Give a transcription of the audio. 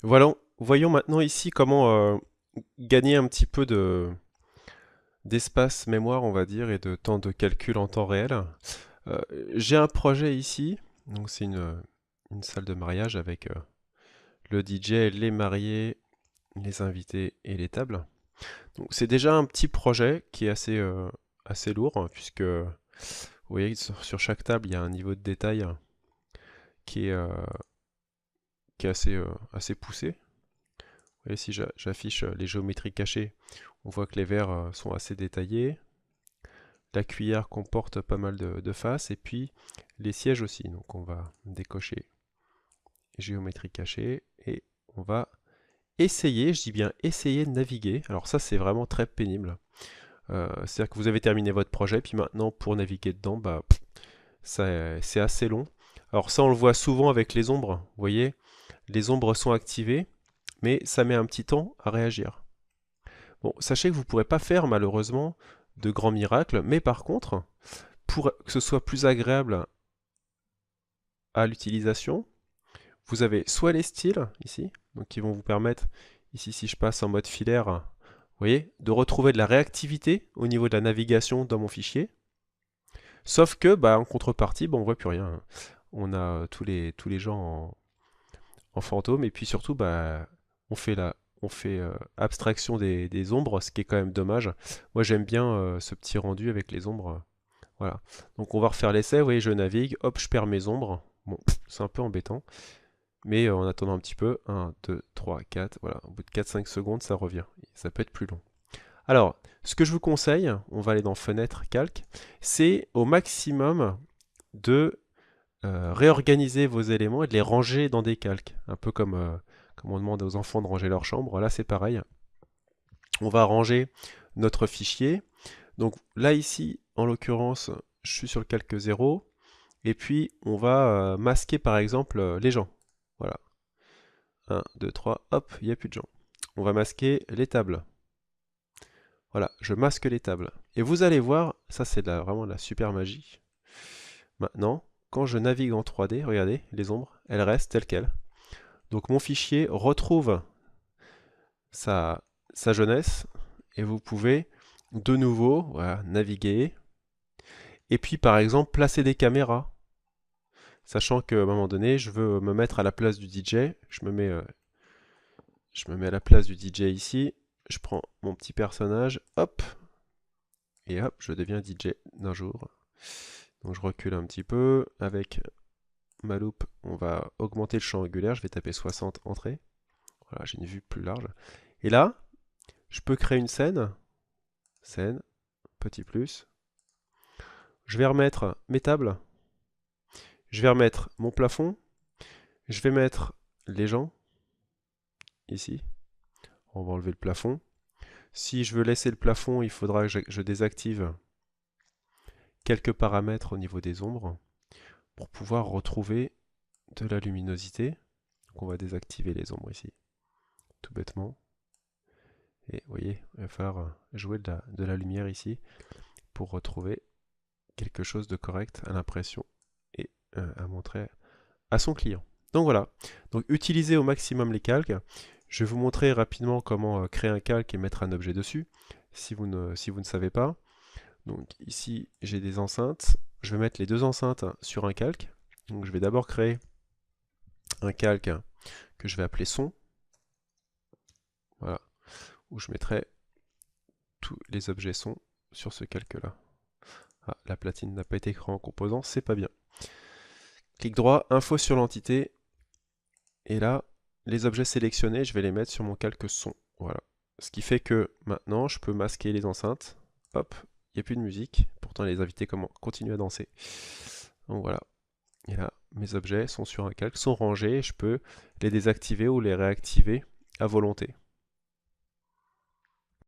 Voilà, voyons maintenant ici comment gagner un petit peu d'espace mémoire, on va dire, et de temps de calcul en temps réel. Euh, j'ai un projet ici, donc c'est une salle de mariage avec le DJ, les mariés, les invités et les tables. Donc c'est déjà un petit projet qui est assez lourd, hein, puisque vous voyez sur chaque table il y a un niveau de détail qui est, euh, qui est assez poussé. Vous voyez, si j'affiche les géométries cachées, on voit que les verres sont assez détaillés. La cuillère comporte pas mal de faces et puis les sièges aussi. Donc on va décocher géométrie cachée et on va essayer, je dis bien essayer de naviguer. Alors ça c'est vraiment très pénible. C'est-à-dire que vous avez terminé votre projet, puis maintenant pour naviguer dedans, bah, c'est assez long. Alors ça on le voit souvent avec les ombres. Vous voyez, les ombres sont activées, mais ça met un petit temps à réagir. Bon, sachez que vous ne pourrez pas faire malheureusement de grands miracles, mais par contre, pour que ce soit plus agréable à l'utilisation, vous avez soit les styles ici, donc qui vont vous permettre, ici si je passe en mode filaire, vous voyez, de retrouver de la réactivité au niveau de la navigation dans mon fichier. Sauf que, bah, en contrepartie, bah, on voit plus rien, hein. On a tous les gens en fantôme, et puis surtout, bah, on fait abstraction des ombres, ce qui est quand même dommage. Moi, j'aime bien ce petit rendu avec les ombres. Voilà. Donc, on va refaire l'essai. Vous voyez, je navigue, hop, je perds mes ombres. Bon, c'est un peu embêtant. Mais en attendant un petit peu, 1, 2, 3, 4, voilà, au bout de 4-5 secondes, ça revient. Ça peut être plus long. Alors, ce que je vous conseille, on va aller dans Fenêtre, Calque, c'est au maximum de réorganiser vos éléments et de les ranger dans des calques. Un peu comme on demande aux enfants de ranger leur chambre. Là, c'est pareil. On va ranger notre fichier. Donc là, ici, en l'occurrence, je suis sur le calque 0. Et puis, on va masquer, par exemple, les gens. Voilà. 1, 2, 3, hop, il n'y a plus de gens. On va masquer les tables. Voilà, je masque les tables. Et vous allez voir, ça c'est vraiment de la super magie. Maintenant, quand je navigue en 3D, regardez, les ombres, elles restent telles quelles. Donc mon fichier retrouve sa, sa jeunesse et vous pouvez de nouveau, voilà, naviguer et puis par exemple placer des caméras. Sachant qu'à un moment donné, je veux me mettre à la place du DJ, je me mets à la place du DJ ici, je prends mon petit personnage, hop, et hop, je deviens DJ d'un jour. Donc je recule un petit peu, avec ma loupe, on va augmenter le champ angulaire, je vais taper 60 entrées. Voilà, j'ai une vue plus large. Et là, je peux créer une scène, petit plus. Je vais remettre mes tables, je vais remettre mon plafond, je vais mettre les gens, ici. On va enlever le plafond. Si je veux laisser le plafond, il faudra que je désactive quelques paramètres au niveau des ombres pour pouvoir retrouver de la luminosité. Donc on va désactiver les ombres ici, tout bêtement. Et vous voyez, il va falloir jouer de la lumière ici pour retrouver quelque chose de correct à l'impression et à montrer à son client. Donc voilà, donc utilisez au maximum les calques. Je vais vous montrer rapidement comment créer un calque et mettre un objet dessus, si vous ne savez pas. Donc ici, j'ai des enceintes. Je vais mettre les deux enceintes sur un calque. Donc je vais d'abord créer un calque que je vais appeler son. Voilà, où je mettrai tous les objets son sur ce calque-là. Ah, la platine n'a pas été créée en composant, c'est pas bien. Clic droit, info sur l'entité. Et là, les objets sélectionnés, je vais les mettre sur mon calque son. Voilà. Ce qui fait que maintenant, je peux masquer les enceintes. Hop, il n'y a plus de musique. Pourtant, les invités continuent à danser. Donc voilà. Et là, mes objets sont sur un calque, sont rangés. Je peux les désactiver ou les réactiver à volonté.